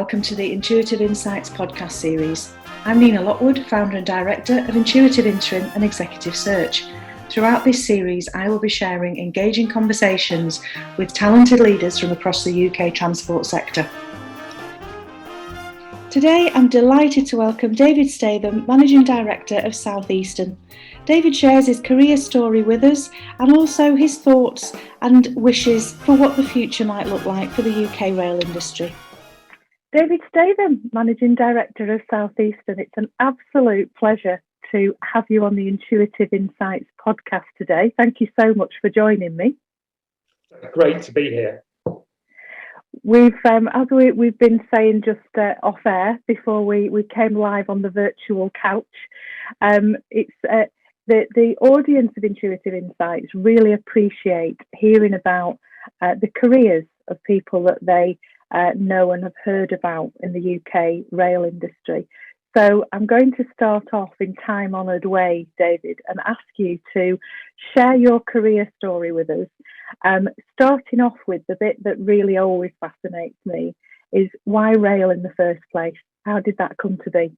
welcome to the Intuitive Insights podcast series. I'm Nina Lockwood, founder and director of Intuitive Interim and Executive Search. Throughout this series, I will be sharing engaging conversations with talented leaders from across the UK transport sector. Today, I'm delighted to welcome David Statham, Managing Director of Southeastern. David shares his career story with us and also his thoughts and wishes for what the future might look like for the UK rail industry. David Statham, Managing Director of Southeastern. It's an absolute pleasure to have you on the Intuitive Insights podcast today. Thank you so much for joining me. Great to be here. We've been saying just off air before we came live on the virtual couch. It's the audience of Intuitive Insights really appreciate hearing about the careers of people that they know and have heard about in the UK rail industry. So I'm going to start off in time-honoured way, David, and ask you to share your career story with us. Starting off with the bit that really always fascinates me is why rail in the first place? How did that come to be?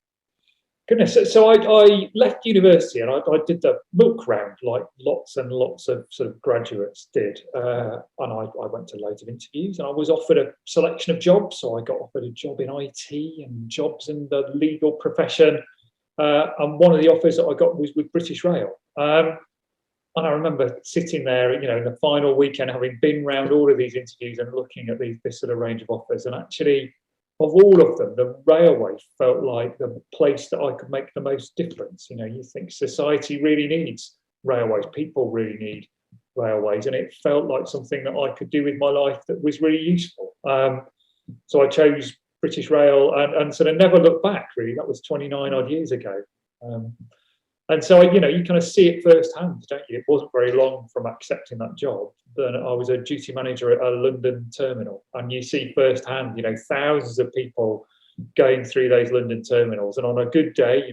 Goodness, so I left university and I did the milk round like lots and lots of sort of graduates did. And I went to loads of interviews and I was offered a selection of jobs. So I got offered a job in IT and jobs in the legal profession. And one of the offers that I got was with British Rail. And I remember sitting there, in the final weekend, having been round all of these interviews and looking at this sort of range of offers. And actually, of all of them, the railway felt like the place that I could make the most difference. You think society really needs railways, people really need railways, and it felt like something that I could do with my life that was really useful. So I chose British Rail and sort of never looked back, really. That was 29 odd years ago. And so, you kind of see it firsthand, don't you? It wasn't very long from accepting that job. Then I was a duty manager at a London terminal, and you see firsthand, thousands of people going through those London terminals. And on a good day,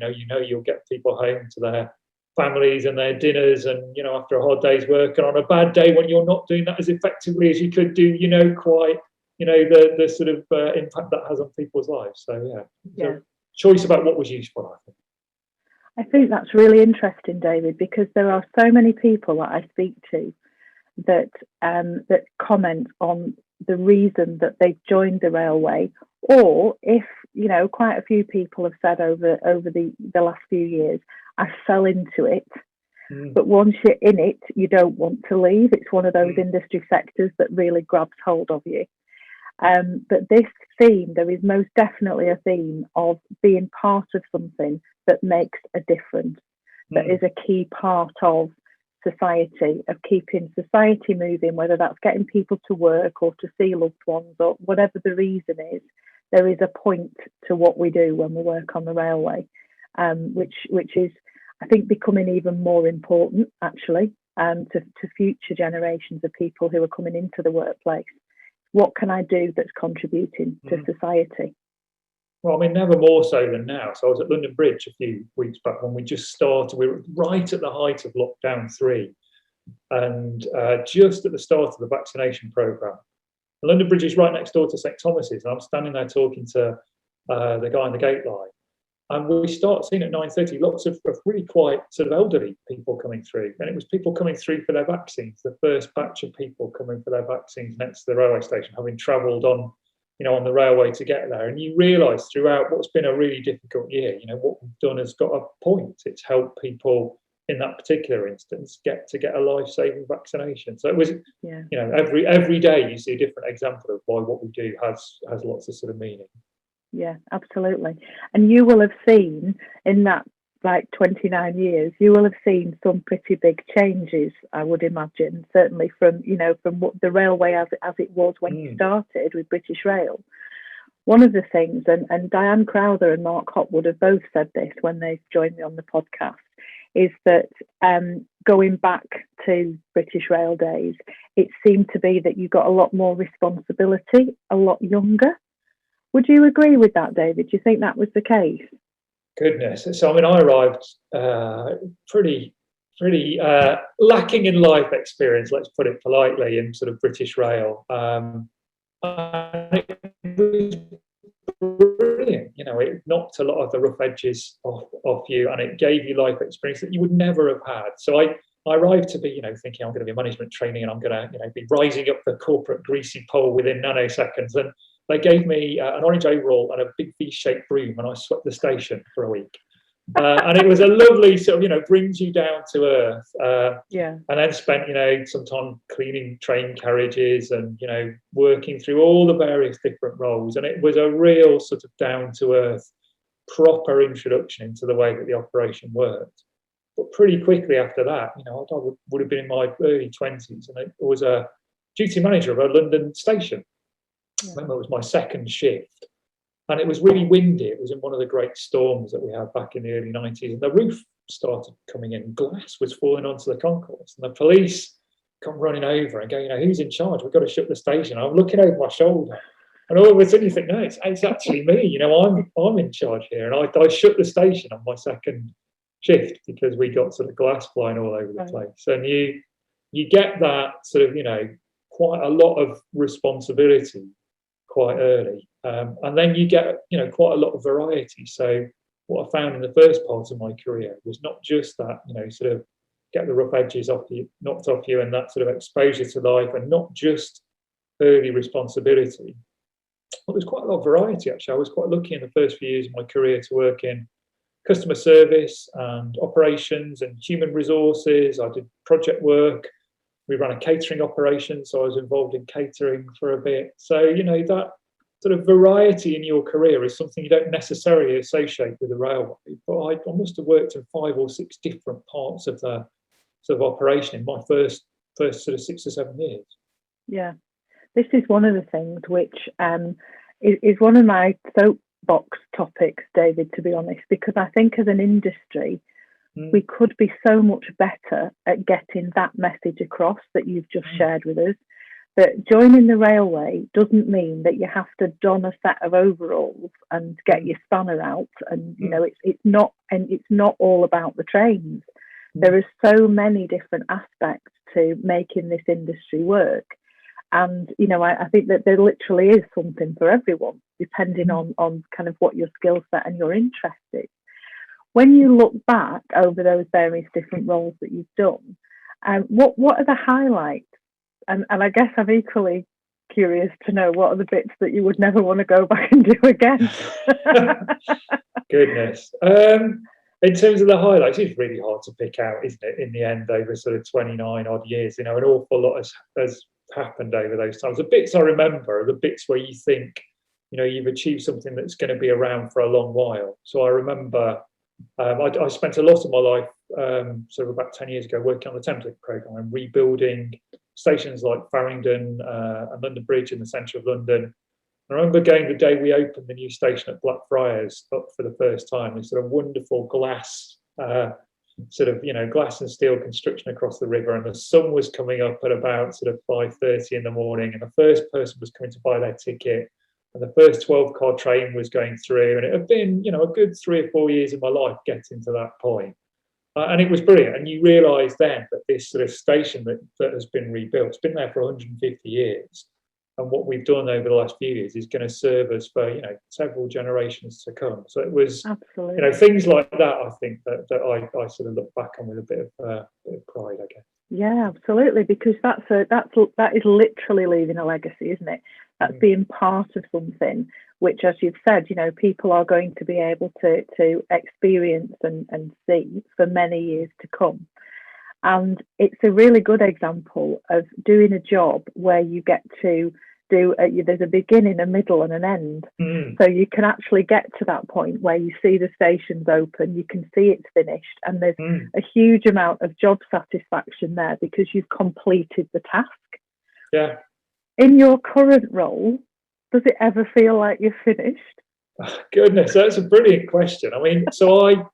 you'll get people home to their families and their dinners, and after a hard day's work. And on a bad day, when you're not doing that as effectively as you could do, quite, the sort of impact that has on people's lives. So yeah. Choice about what was useful, I think. I think that's really interesting, David, because there are so many people that I speak to that comment on the reason that they joined the railway, or if quite a few people have said over the last few years, I fell into it. But once you're in it, you don't want to leave. It's one of those industry sectors that really grabs hold of you. But this theme, there is most definitely a theme of being part of something that makes a difference, that is a key part of society, of keeping society moving, whether that's getting people to work or to see loved ones or whatever the reason is. There is a point to what we do when we work on the railway, which is, I think, becoming even more important, actually, to future generations of people who are coming into the workplace. What can I do that's contributing to society? Well, I mean, never more so than now. So I was at London Bridge a few weeks back when we just started. We were right at the height of lockdown 3 and just at the start of the vaccination programme. London Bridge is right next door to St Thomas's, and I'm standing there talking to the guy in the gate line. And we start seeing at 9:30 lots of really quite sort of elderly people coming through. And it was people coming through for their vaccines, the first batch of people coming for their vaccines next to the railway station, having travelled on the railway to get there. And you realise throughout what's been a really difficult year, what we've done has got a point. It's helped people in that particular instance get a life-saving vaccination. So it was, every day you see a different example of why what we do has lots of sort of meaning. Yeah, absolutely. And you will have seen in that 29 years, you will have seen some pretty big changes, I would imagine, certainly from what the railway as it was when you started with British Rail. One of the things, and Diane Crowther and Mark Hopwood have both said this when they've joined me on the podcast, is that going back to British Rail days, it seemed to be that you got a lot more responsibility, a lot younger. Would you agree with that, David? Do you think that was the case? Goodness. So, I mean, I arrived pretty lacking in life experience, let's put it politely, in sort of British Rail. And it was brilliant. It knocked a lot of the rough edges off you, and it gave you life experience that you would never have had. So I arrived to be, thinking I'm going to be management training and I'm going to, be rising up the corporate greasy pole within nanoseconds. And they gave me an orange overall and a big V-shaped broom, and I swept the station for a week. And it was a lovely sort of, brings you down to earth. And then spent, some time cleaning train carriages and, working through all the various different roles. And it was a real sort of down to earth, proper introduction into the way that the operation worked. But pretty quickly after that, I would have been in my early 20s, and I was a duty manager of a London station. I remember it was my second shift. And it was really windy. It was in one of the great storms that we had back in the early 90s. And the roof started coming in. Glass was falling onto the concourse. And the police come running over and go, who's in charge? We've got to shut the station. I'm looking over my shoulder. And all of a sudden you think, no, it's actually me. I'm in charge here. And I shut the station on my second shift because we got sort of glass flying all over the place. And you get that sort of, quite a lot of responsibility quite early. And then you get, quite a lot of variety. So what I found in the first part of my career was not just that, sort of get the rough edges knocked off you and that sort of exposure to life, and not just early responsibility. But there's quite a lot of variety, actually. I was quite lucky in the first few years of my career to work in customer service and operations and human resources. I did project work. We ran a catering operation, so I was involved in catering for a bit. So, that sort of variety in your career is something you don't necessarily associate with the railway. But I must have worked in 5 or 6 different parts of the sort of operation in my first sort of 6 or 7 years. Yeah, this is one of the things which is one of my soapbox topics, David, to be honest, because I think as an industry, we could be so much better at getting that message across that you've just shared with us. That joining the railway doesn't mean that you have to don a set of overalls and get your spanner out. And it's not all about the trains. There are so many different aspects to making this industry work. And I think that there literally is something for everyone, depending on kind of what your skill set and your interest is. When you look back over those various different roles that you've done, what are the highlights? And I guess I'm equally curious to know what are the bits that you would never want to go back and do again. Goodness. In terms of the highlights, it's really hard to pick out, isn't it? In the end, over sort of 29 odd years, an awful lot has happened over those times. The bits I remember are the bits where you think, you've achieved something that's going to be around for a long while. So I remember I spent a lot of my life, sort of about 10 years ago, working on the Thameslink programme and rebuilding stations like Farringdon and London Bridge in the centre of London. I remember going the day we opened the new station at Blackfriars up for the first time, this sort of wonderful glass, glass and steel construction across the river, and the sun was coming up at about sort of 5:30 in the morning, and the first person was coming to buy their ticket, and the first 12-car train was going through, and it had been, a good 3 or 4 years of my life getting to that point. And it was brilliant. And you realise then that this sort of station that has been rebuilt, it's been there for 150 years. And what we've done over the last few years is going to serve us for, several generations to come. So it was, absolutely, things like that, I think, that I sort of look back on with a bit of pride, I guess. Yeah, absolutely, because that is literally leaving a legacy, isn't it? That's being part of something which, as you've said, people are going to be able to experience and see for many years to come. And it's a really good example of doing a job where you get to there's a beginning, a middle and an end. So you can actually get to that point where you see the stations open, you can see it's finished, and there's a huge amount of job satisfaction there because you've completed the task. Yeah. In your current role, does it ever feel like you're finished? Oh, goodness, that's a brilliant question. I mean, so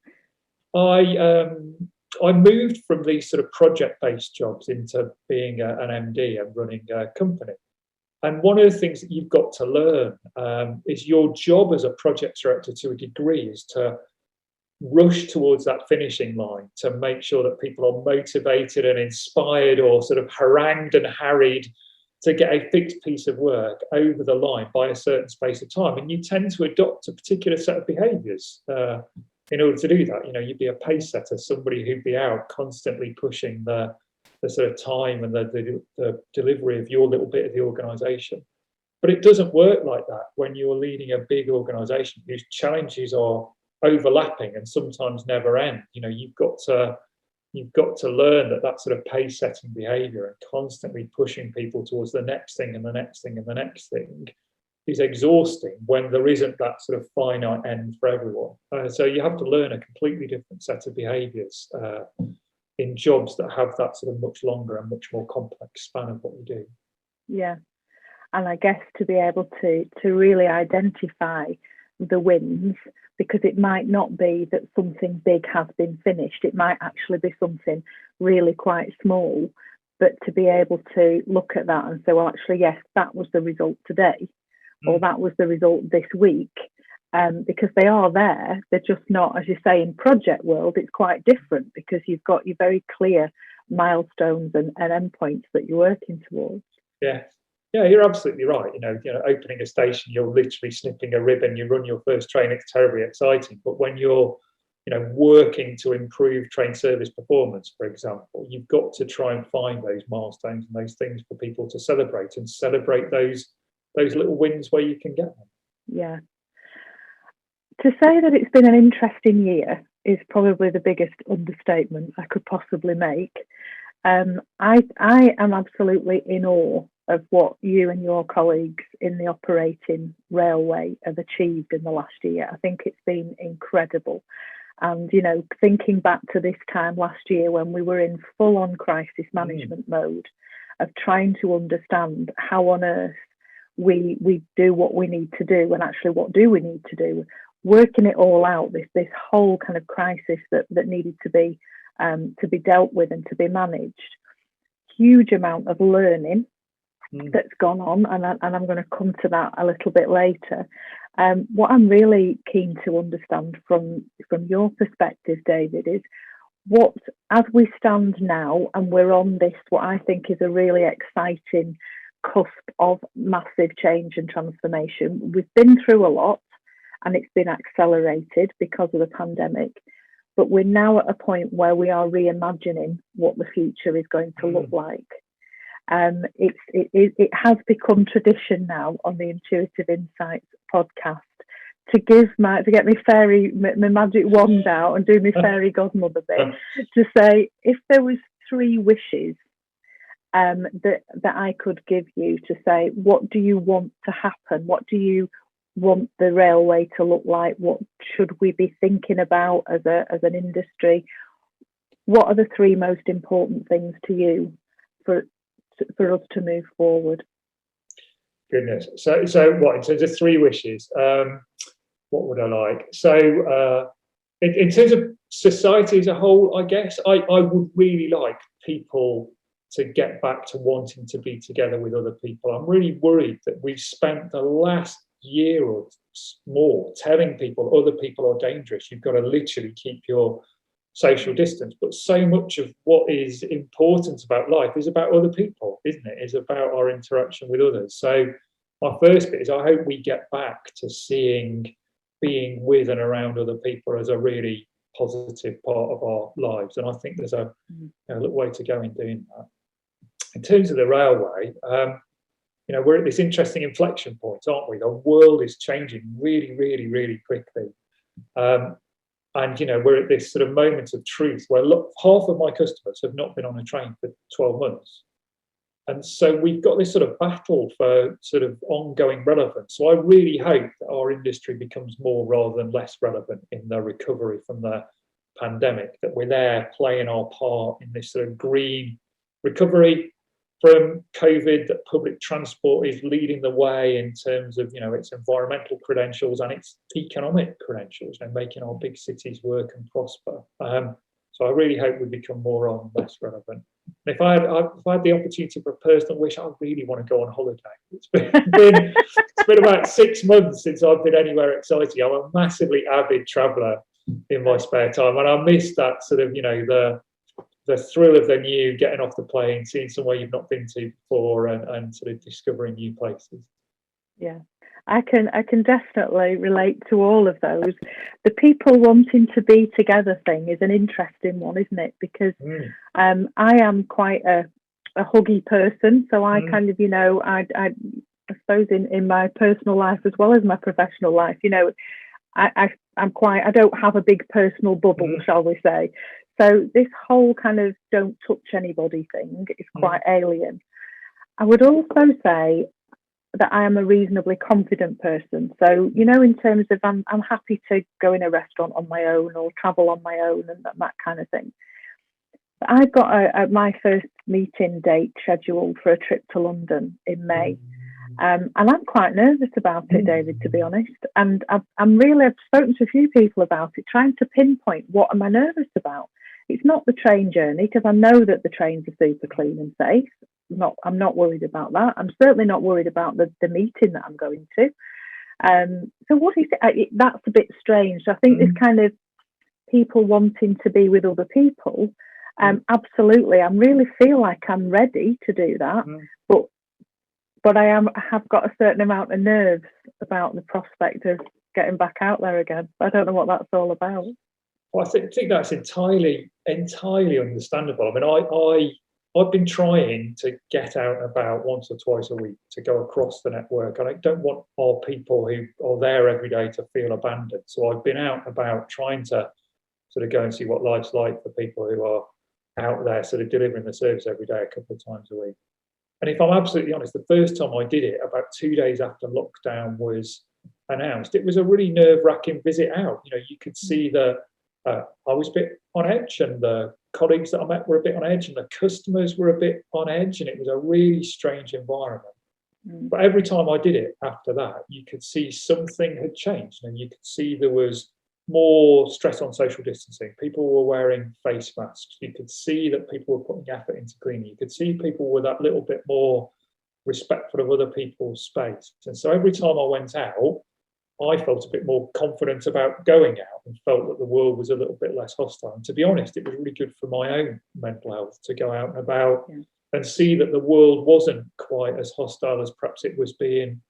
I moved from these sort of project-based jobs into being an MD and running a company. And one of the things that you've got to learn is your job as a project director to a degree is to rush towards that finishing line to make sure that people are motivated and inspired or sort of harangued and harried to get a fixed piece of work over the line by a certain space of time. And you tend to adopt a particular set of behaviours in order to do that. You'd be a pace setter, somebody who'd be out constantly pushing the sort of time and the delivery of your little bit of the organisation. But it doesn't work like that when you're leading a big organisation whose challenges are overlapping and sometimes never end. You've got to learn that sort of pace setting behaviour and constantly pushing people towards the next thing and the next thing and the next thing is exhausting when there isn't that sort of finite end for everyone. So you have to learn a completely different set of behaviours in jobs that have that sort of much longer and much more complex span of what you do. Yeah. And I guess to be able to really identify the wins, because it might not be that something big has been finished. It might actually be something really quite small, but to be able to look at that and say, well, actually, yes, that was the result today, or that was the result this week, because they are there. They're just not, as you say, in project world, it's quite different because you've got your very clear milestones and endpoints that you're working towards. Yeah, you're absolutely right. Opening a station, you're literally snipping a ribbon. You run your first train; it's terribly exciting. But when you're, working to improve train service performance, for example, you've got to try and find those milestones and those things for people to celebrate, and celebrate those little wins where you can get them. Yeah. To say that it's been an interesting year is probably the biggest understatement I could possibly make. I am absolutely in awe of what you and your colleagues in the operating railway have achieved in the last year. I think it's been incredible. And, thinking back to this time last year when we were in full-on crisis management mode of trying to understand how on earth we do what we need to do, and actually what do we need to do, working it all out, this whole kind of crisis that needed to be dealt with and to be managed. Huge amount of learning that's gone on, and I'm going to come to that a little bit later. What I'm really keen to understand from your perspective, David, is what, as we stand now, and we're on this, what I think is a really exciting cusp of massive change and transformation. We've been through a lot, and it's been accelerated because of the pandemic. But we're now at a point where we are reimagining what the future is going to look like. It has become tradition now on the Intuitive Insights podcast to get my magic wand out and do my fairy godmother bit to say, if there was 3 wishes that I could give you to say, what do you want to happen? What do you want the railway to look like? What should we be thinking about as an industry? What are the 3 most important things to you for us to move forward? Goodness. So what, in terms of 3 wishes, what would I like? So in terms of society as a whole, I guess I would really like people to get back to wanting to be together with other people. I'm really worried that we've spent the last year or more telling people other people are dangerous. You've got to literally keep your social distance. But so much of what is important about life is about other people, isn't it? It's about our interaction with others. So my first bit is I hope we get back to seeing being with and around other people as a really positive part of our lives. And I think there's a little way to go in doing that. In terms of the railway, we're at this interesting inflection point, aren't we? The world is changing really, really, really quickly. And, we're at this sort of moment of truth where half of my customers have not been on a train for 12 months. And so we've got this sort of battle for sort of ongoing relevance. So I really hope that our industry becomes more rather than less relevant in the recovery from the pandemic, that we're there playing our part in this sort of green recovery from COVID, that public transport is leading the way in terms of, its environmental credentials and its economic credentials, making our big cities work and prosper. So I really hope we become more on less relevant. And if I had the opportunity for a personal wish, I really want to go on holiday. It's been about 6 months since I've been anywhere exciting. I'm a massively avid traveller in my spare time, and I miss that sort of, the thrill of the new, getting off the plane, seeing somewhere you've not been to before, and sort of discovering new places. Yeah, I can definitely relate to all of those. The people wanting to be together thing is an interesting one, isn't it? Because I am quite a huggy person, so I kind of, I suppose in my personal life as well as my professional life, I don't have a big personal bubble, shall we say. So this whole kind of don't touch anybody thing is quite alien. I would also say that I am a reasonably confident person. So, in terms of I'm happy to go in a restaurant on my own or travel on my own and that kind of thing. But I've got my first meeting date scheduled for a trip to London in May. And I'm quite nervous about it, David, to be honest. And I've spoken to a few people about it, trying to pinpoint what am I nervous about. It's not the train journey, because I know that the trains are super clean and safe. I'm not worried about that. I'm certainly not worried about the meeting that I'm going to. So what is it? That's a bit strange. I think this kind of people wanting to be with other people, absolutely. I really feel like I'm ready to do that, but I have got a certain amount of nerves about the prospect of getting back out there again. I don't know what that's all about. Well, I think that's entirely understandable. I mean, I've been trying to get out and about once or twice a week to go across the network, and I don't want our people who are there every day to feel abandoned. So I've been out and about trying to sort of go and see what life's like for people who are out there sort of delivering the service every day a couple of times a week. And if I'm absolutely honest, the first time I did it, about 2 days after lockdown was announced, it was a really nerve-wracking visit out. You could see that I was a bit on edge, and the colleagues that I met were a bit on edge, and the customers were a bit on edge, and it was a really strange environment. But every time I did it after that, you could see something had changed, and you could see there was more stress on social distancing. People were wearing face masks. You could see that people were putting effort into cleaning. You could see people were that little bit more respectful of other people's space. And so every time I went out, I felt a bit more confident about going out and felt that the world was a little bit less hostile. And to be honest, it was really good for my own mental health to go out and about and see that the world wasn't quite as hostile as perhaps it was being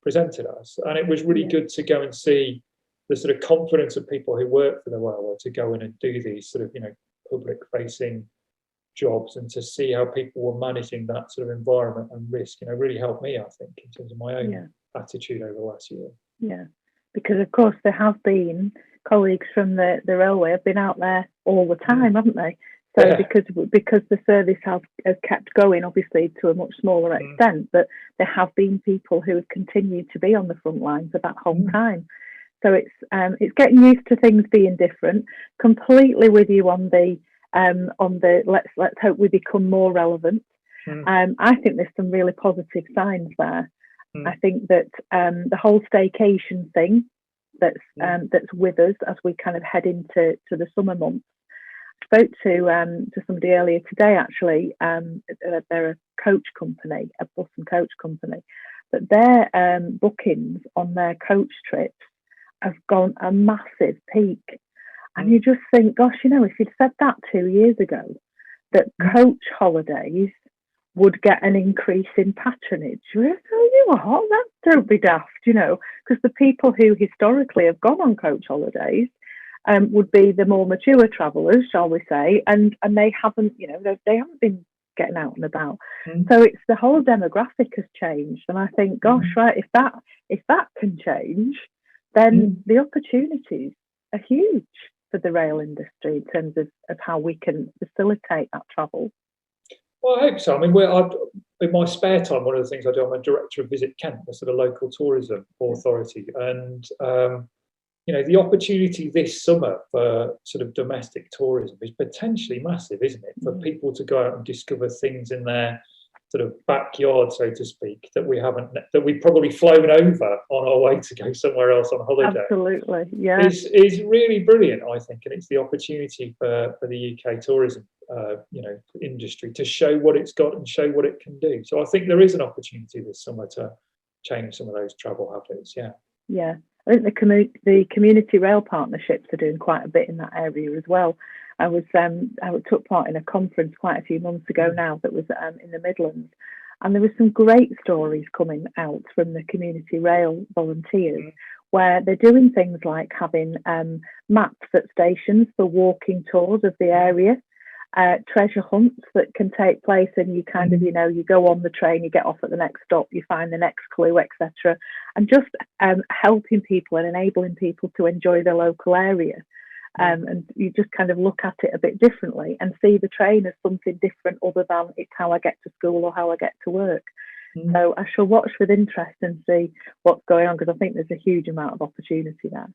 presented as. And it was really good to go and see the sort of confidence of people who work for the railway to go in and do these sort of, public facing jobs, and to see how people were managing that sort of environment and risk, really helped me, I think, in terms of my own attitude over the last year. Yeah, because of course there have been colleagues from the railway have been out there all the time, haven't they? So because the service has kept going, obviously to a much smaller extent, but there have been people who have continued to be on the front line for that whole time. So it's getting used to things being different. Completely with you on the let's hope we become more relevant. I think there's some really positive signs there. I think that the whole staycation thing that's with us as we kind of head into the summer months. I spoke to somebody earlier today, actually. They're a coach company, a bus and coach company, but their bookings on their coach trips have gone a massive peak. And you just think, gosh, if you'd said that 2 years ago, that coach holidays would get an increase in patronage. Don't be daft, because the people who historically have gone on coach holidays would be the more mature travellers, shall we say, and they haven't, they haven't been getting out and about. So it's the whole demographic has changed, and I think, gosh, right, if that can change, then the opportunities are huge for the rail industry in terms of how we can facilitate that travel. Well, I hope so. I mean, in my spare time, one of the things I do, I'm a director of Visit Kent, a sort of local tourism authority, and the opportunity this summer for sort of domestic tourism is potentially massive, isn't it? For people to go out and discover things in their sort of backyard, so to speak, that we've probably flown over on our way to go somewhere else on holiday. Absolutely, yeah. Is really brilliant, I think, and it's the opportunity for the UK tourism industry to show what it's got and show what it can do. So I think there is an opportunity this summer to change some of those travel habits. Yeah. I think the community rail partnerships are doing quite a bit in that area as well. I took part in a conference quite a few months ago now that was in the Midlands, and there were some great stories coming out from the community rail volunteers, where they're doing things like having maps at stations for walking tours of the area, treasure hunts that can take place, and you kind of, you go on the train, you get off at the next stop, you find the next clue, etc. And just helping people and enabling people to enjoy their local area. And you just kind of look at it a bit differently and see the train as something different other than it's how I get to school or how I get to work. So I shall watch with interest and see what's going on, because I think there's a huge amount of opportunity there.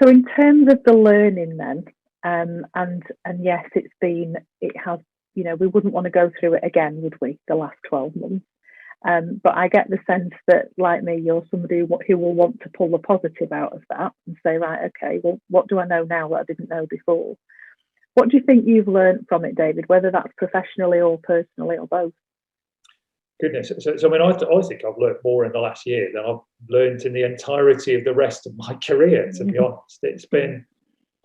So in terms of the learning then, and yes, it has, we wouldn't want to go through it again, would we, the last 12 months? But I get the sense that, like me, you're somebody who will want to pull the positive out of that and say, right, okay, well, what do I know now that I didn't know before? What do you think you've learned from it, David, whether that's professionally or personally or both? Goodness. So I mean, I think I've learned more in the last year than I've learned in the entirety of the rest of my career, to be honest. It's been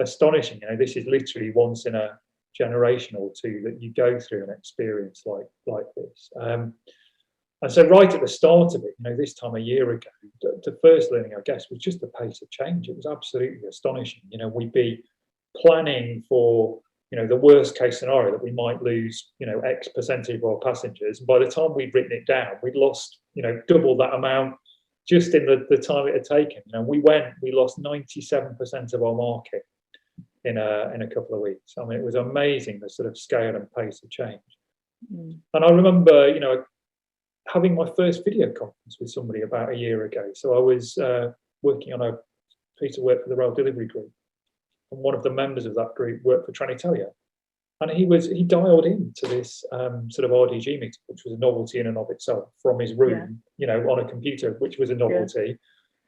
astonishing. This is literally once in a generation or two that you go through an experience like this. And so right at the start of it, this time a year ago, the first learning, I guess, was just the pace of change. It was absolutely astonishing. We'd be planning for, the worst case scenario that we might lose, X percentage of our passengers. And by the time we'd written it down, we'd lost, double that amount just in the time it had taken. We lost 97% of our market in a couple of weeks. I mean, it was amazing, the sort of scale and pace of change. And I remember, having my first video conference with somebody about a year ago. So I was working on a piece of work for the Rail Delivery Group, and one of the members of that group worked for Trenitalia, and he dialed into this sort of RDG meeting, which was a novelty in and of itself, from his room, on a computer, which was a novelty.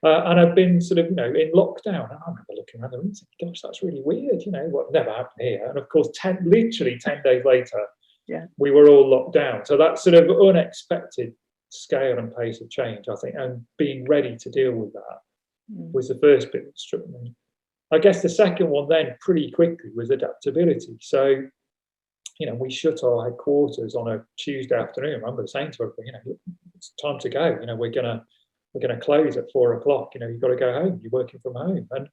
And I'd been sort of, in lockdown, and I remember looking around the room and thinking, gosh, that's really weird, what never happened here. And of course, literally 10 days later, we were all locked down. So that sort of unexpected scale and pace of change, I think, and being ready to deal with that was the first bit that struck me. I guess the second one then pretty quickly was adaptability. So, we shut our headquarters on a Tuesday afternoon. I remember saying to everybody, it's time to go. We're gonna close at 4 o'clock. You've got to go home. You're working from home. And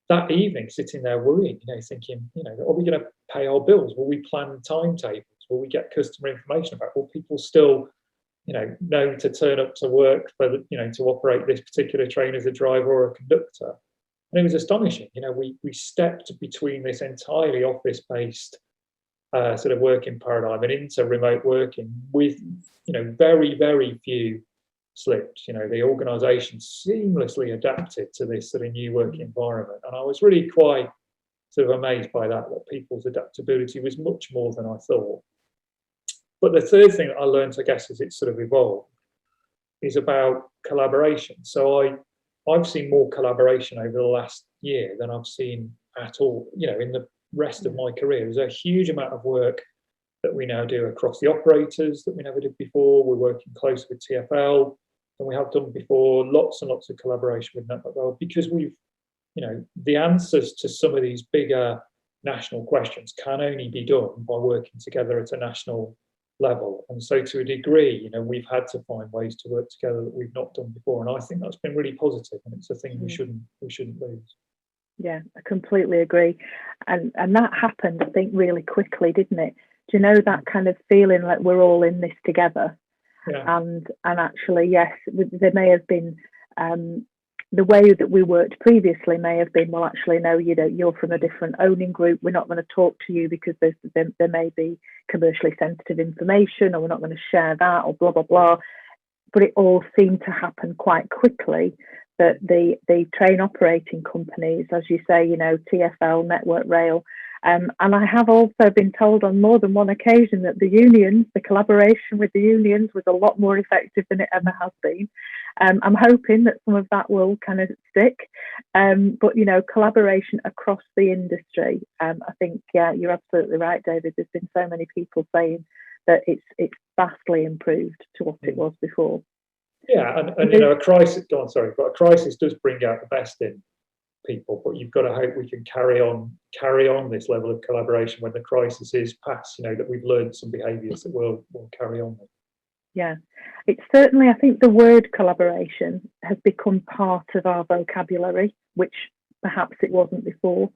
that evening, sitting there worrying, thinking, are we going to pay our bills? Will we plan timetables? Will we get customer information about? Will people still, know to turn up to work for to operate this particular train as a driver or a conductor? And it was astonishing. We stepped between this entirely office-based sort of working paradigm and into remote working with, very, very few slipped. The organisation seamlessly adapted to this sort of new working environment, and I was really quite sort of amazed by that people's adaptability was much more than I thought. But the third thing that I learned, I guess, as it sort of evolved, is about collaboration. So I've seen more collaboration over the last year than I've seen at all, in the rest of my career. There's a huge amount of work that we now do across the operators that we never did before. We're working closely with TfL than we have done before. Lots and lots of collaboration with Network Rail, because we've, the answers to some of these bigger national questions can only be done by working together at a national level. And so to a degree, we've had to find ways to work together that we've not done before. And I think that's been really positive, and it's a thing we shouldn't lose. Yeah, I completely agree. And that happened, I think, really quickly, didn't it? Do you know that kind of feeling like we're all in this together? And actually, yes, there may have been the way that we worked previously may have been, well, actually, no, you're from a different owning group. We're not going to talk to you because there may be commercially sensitive information, or we're not going to share that, or blah, blah, blah. But it all seemed to happen quite quickly, that the train operating companies, as you say, TfL, Network Rail, and I have also been told on more than one occasion that the collaboration with the unions was a lot more effective than it ever has been. I'm hoping that some of that will kind of stick. But, collaboration across the industry, I think, you're absolutely right, David. There's been so many people saying that it's vastly improved to what it was before. Yeah, and you know, a crisis. Go on, sorry, but a crisis does bring out the best in people. But you've got to hope we can carry on this level of collaboration when the crisis is past. You know, that we've learned some behaviours that we'll carry on with. Yeah, it's certainly, I think the word collaboration has become part of our vocabulary, which perhaps it wasn't before.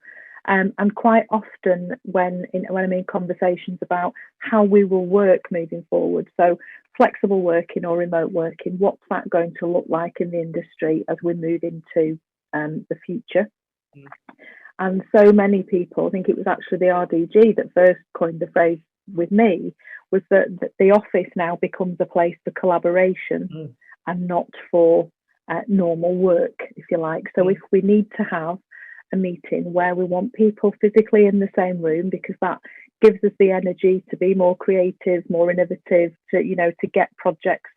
And quite often when I'm in conversations about how we will work moving forward, so flexible working or remote working, what's that going to look like in the industry as we move into the future? Mm. And so many people, I think it was actually the RDG that first coined the phrase with me, was that the office now becomes a place for collaboration and not for normal work, if you like. So if we need to have a meeting where we want people physically in the same room, because that gives us the energy to be more creative, more innovative, to get projects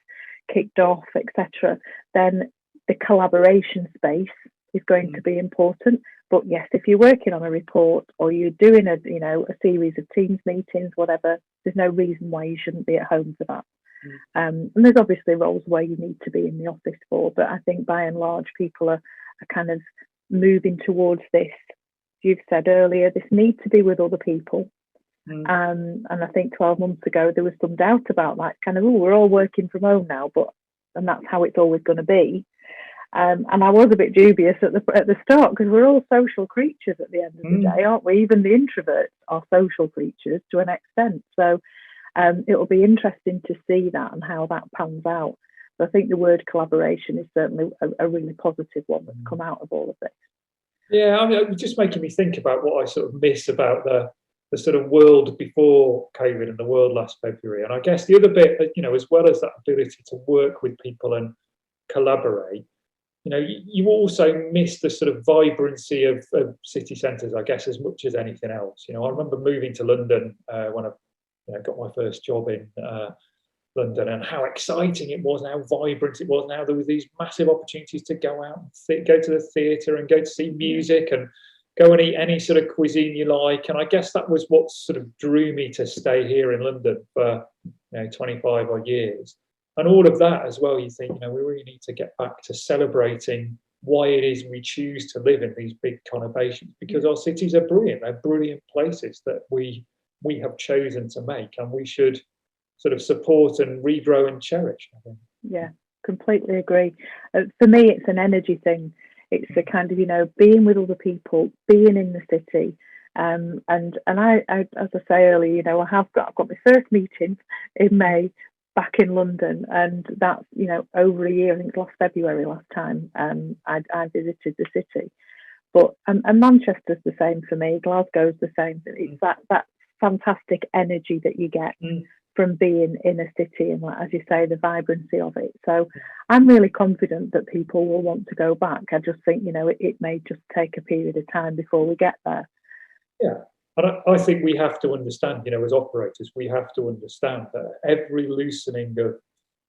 kicked off, etc., then the collaboration space is going to be important. But yes, if you're working on a report or you're doing a series of Teams meetings, whatever, there's no reason why you shouldn't be at home for that. And there's obviously roles where you need to be in the office for, but I think by and large people are kind of moving towards this, you've said earlier, this need to be with other people. And I think 12 months ago there was some doubt about that, kind of, we're all working from home now, and that's how it's always going to be. And I was a bit dubious at the start, because we're all social creatures at the end of the day, aren't we? Even the introverts are social creatures to an extent. So it'll be interesting to see that and how that pans out. But I think the word collaboration is certainly a really positive one that's come out of all of this. Yeah, I mean, it was just making me think about what I sort of miss about the sort of world before COVID and the world last February. And I guess the other bit, as well as that ability to work with people and collaborate, you also miss the sort of vibrancy of city centres, I guess, as much as anything else. I remember moving to London when I got my first job in London, and how exciting it was, and how vibrant it was. Now there was these massive opportunities to go out and go to the theatre and go to see music and go and eat any sort of cuisine you like. And I guess that was what sort of drew me to stay here in London for 25 odd years. And all of that as well, you think, we really need to get back to celebrating why it is we choose to live in these big conurbations, because our cities are brilliant. They're brilliant places that we have chosen to make, and we should sort of support and regrow and cherish, I think. Yeah, completely agree. For me, it's an energy thing. It's a kind of, being with other people, being in the city. And I, as I say earlier, I've got my first meeting in May back in London, and that's over a year. I think it was last February last time I visited the city. But and Manchester's the same for me. Glasgow's the same. It's that fantastic energy that you get from being in a city, and as you say, the vibrancy of it. So I'm really confident that people will want to go back. I just think it may just take a period of time before we get there. Yeah. And I think we have to understand, as operators, we have to understand that every loosening of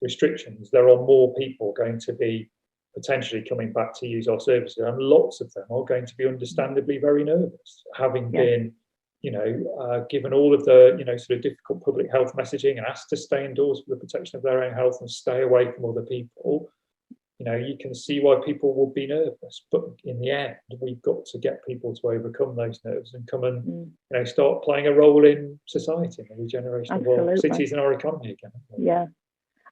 restrictions, there are more people going to be potentially coming back to use our services, and lots of them are going to be understandably very nervous, having been, given all of the, sort of difficult public health messaging and asked to stay indoors for the protection of their own health and stay away from other people. You can see why people will be nervous, but in the end, we've got to get people to overcome those nerves and come and start playing a role in society and the regeneration of our cities and our economy again. Yeah,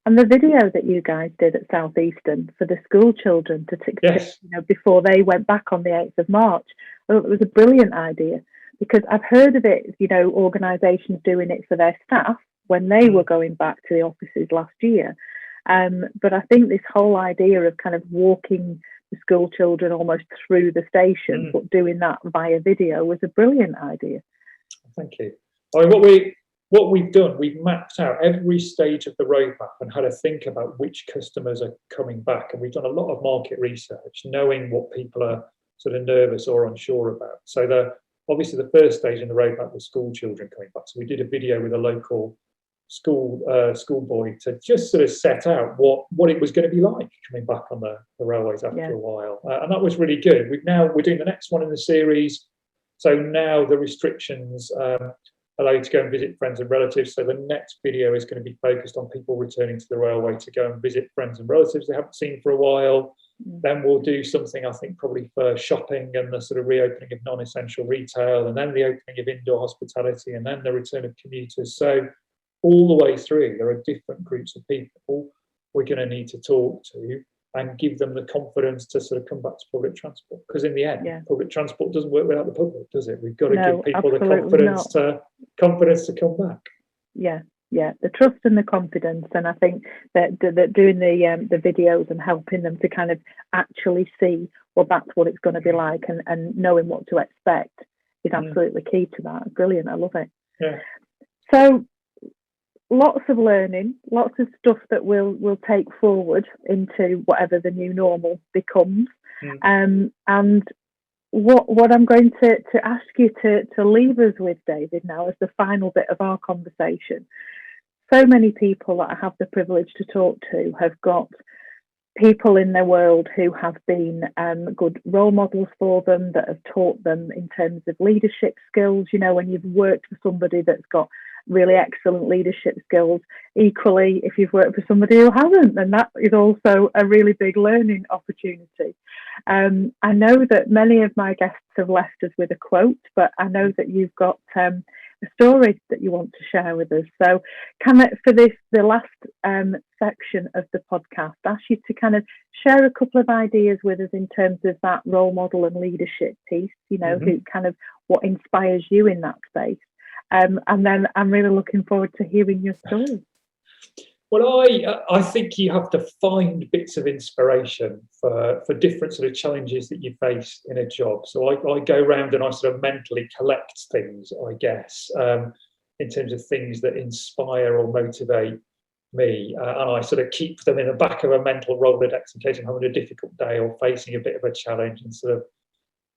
and the video that you guys did at Southeastern for the school children to before they went back on the 8th of March, I thought it was a brilliant idea, because I've heard of it, organisations doing it for their staff when they were going back to the offices last year. But I think this whole idea of kind of walking the school children almost through the station, but doing that via video, was a brilliant idea. Thank you. I mean, what we've done, we've mapped out every stage of the roadmap and had to think about which customers are coming back. And we've done a lot of market research, knowing what people are sort of nervous or unsure about. So obviously the first stage in the roadmap was school children coming back. So we did a video with a local schoolboy to just sort of set out what it was going to be like coming back on the railways after a while, and that was really good. We're doing the next one in the series, so now the restrictions allow you to go and visit friends and relatives. So the next video is going to be focused on people returning to the railway to go and visit friends and relatives they haven't seen for a while. Then we'll do something, I think, probably for shopping and the sort of reopening of non-essential retail, and then the opening of indoor hospitality, and then the return of commuters. So all the way through, there are different groups of people we're going to need to talk to and give them the confidence to sort of come back to public transport. Because in the end, public transport doesn't work without the public, does it? We've got to give people the confidence to come back. Yeah, the trust and the confidence. And I think that doing the videos and helping them to kind of actually see, well, that's what it's going to be like, and knowing what to expect is absolutely key to that. Brilliant. I love it. Yeah. So lots of learning, lots of stuff that we'll take forward into whatever the new normal becomes. And what I'm going to ask you to leave us with, David, now as the final bit of our conversation. So many people that I have the privilege to talk to have got people in their world who have been good role models for them, that have taught them in terms of leadership skills. You know, when you've worked for somebody that's got really excellent leadership skills, equally, if you've worked for somebody who hasn't, then that is also a really big learning opportunity. I know that many of my guests have left us with a quote, but I know that you've got a story that you want to share with us. So can I, for the last section of the podcast, ask you to kind of share a couple of ideas with us in terms of that role model and leadership piece, you know, who kind of what inspires you in that space. And then I'm really looking forward to hearing your story. Well, I think you have to find bits of inspiration for different sort of challenges that you face in a job. So I go around and I sort of mentally collect things, I guess, in terms of things that inspire or motivate me. And I sort of keep them in the back of a mental Rolodex in case I'm having a difficult day or facing a bit of a challenge. And sort of,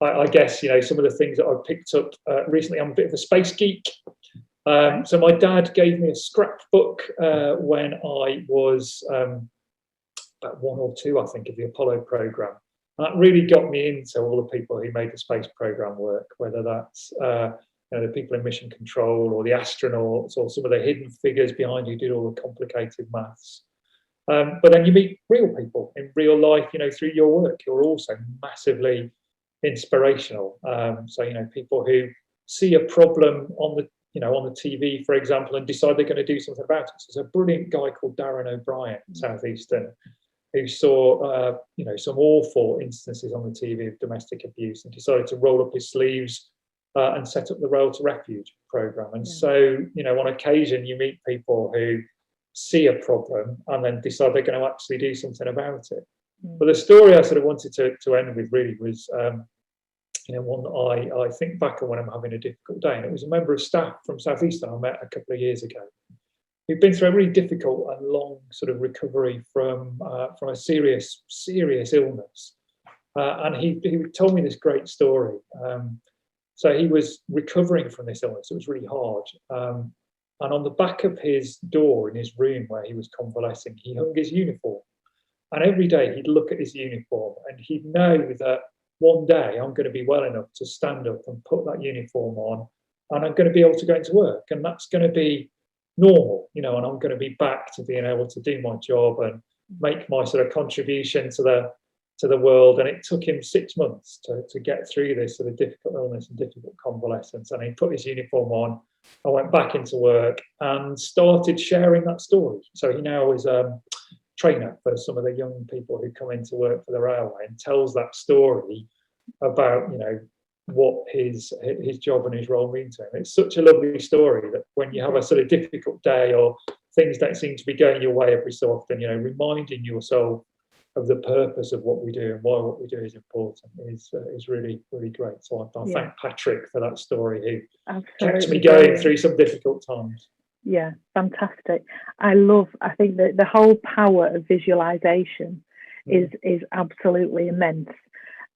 I guess, you know, some of the things that I've picked up recently, I'm a bit of a space geek. So my dad gave me a scrapbook when I was about 1 or 2, I think, of the Apollo program. And that really got me into all the people who made the space program work, whether that's the people in mission control or the astronauts or some of the hidden figures behind who did all the complicated maths. But then you meet real people in real life, you know, through your work. You're also massively inspirational. So, you know, people who see a problem on the TV, for example, and decide they're going to do something about it. So there's a brilliant guy called Darren O'Brien, Southeastern, who saw, some awful instances on the TV of domestic abuse and decided to roll up his sleeves and set up the Rail to Refuge program. And so, you know, on occasion you meet people who see a problem and then decide they're going to actually do something about it. But the story I sort of wanted to end with really was, one that I think back on when I'm having a difficult day. And it was a member of staff from Southeastern I met a couple of years ago who'd been through a really difficult and long sort of recovery from a serious illness. And he told me this great story. So he was recovering from this illness. It was really hard. And on the back of his door in his room where he was convalescing, he hung his uniform. And every day he'd look at his uniform and he'd know that one day I'm going to be well enough to stand up and put that uniform on and I'm going to be able to go into work. And that's going to be normal, you know, and I'm going to be back to being able to do my job and make my sort of contribution to the world. And it took him 6 months to get through this sort of difficult illness and difficult convalescence. And he put his uniform on, I went back into work and started sharing that story. So he now is trainer for some of the young people who come into work for the railway and tells that story about, you know, what his job and his role mean to him. It's such a lovely story that when you have a sort of difficult day or things don't seem to be going your way every so often, you know, reminding yourself of the purpose of what we do and why what we do is important is really, really great. So I thank Patrick for that story, who kept me going through some difficult times. Yeah, fantastic. I think that the whole power of visualization is absolutely immense.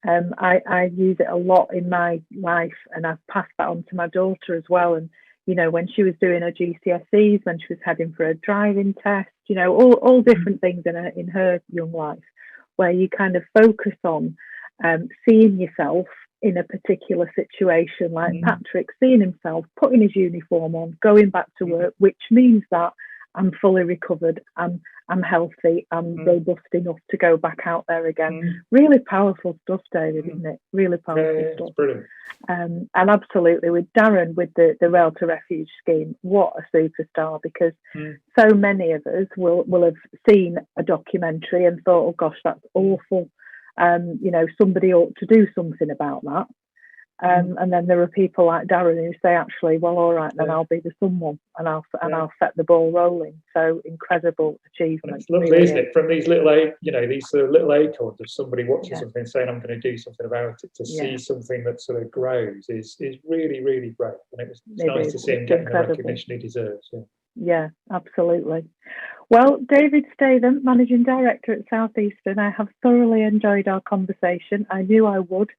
I use it a lot in my life, and I've passed that on to my daughter as well. And, you know, when she was doing her GCSEs, when she was heading for a driving test, you know, all different things in her young life, where you kind of focus on seeing yourself in a particular situation, like Patrick seeing himself putting his uniform on, going back to work, which means that I'm fully recovered, I'm healthy, I'm robust enough to go back out there again. Really powerful stuff, David, isn't it? Really powerful stuff. It's brilliant. And absolutely, with Darren, with the Rail to Refuge scheme, what a superstar, because so many of us will have seen a documentary and thought, oh gosh, that's awful. Somebody ought to do something about that. And then there are people like Darren who say, actually, well, all right, then I'll be the someone, and I'll set the ball rolling. So incredible achievement. It's lovely, really, isn't it? From these little, these sort of little acorns of somebody watching something saying, I'm going to do something about it, to see something that sort of grows is really, really great. And it's nice to see him getting the recognition he deserves. Yeah, absolutely. Well, David Statham, Managing Director at Southeastern, I have thoroughly enjoyed our conversation. I knew I would.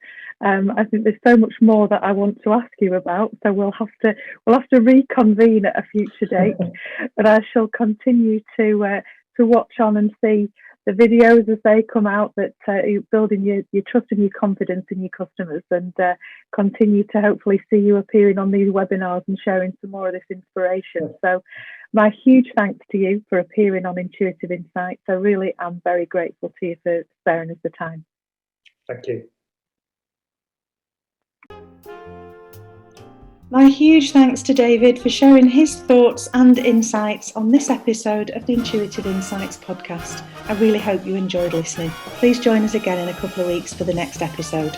I think there's so much more that I want to ask you about, so we'll have to reconvene at a future date. But I shall continue to watch on and see the videos as they come out, that you're building your trust and your confidence in your customers, and continue to hopefully see you appearing on these webinars and sharing some more of this inspiration. So my huge thanks to you for appearing on Intuitive Insights. I really am very grateful to you for sparing us the time. Thank you. My huge thanks to David for sharing his thoughts and insights on this episode of the Intuitive Insights podcast. I really hope you enjoyed listening. Please join us again in a couple of weeks for the next episode.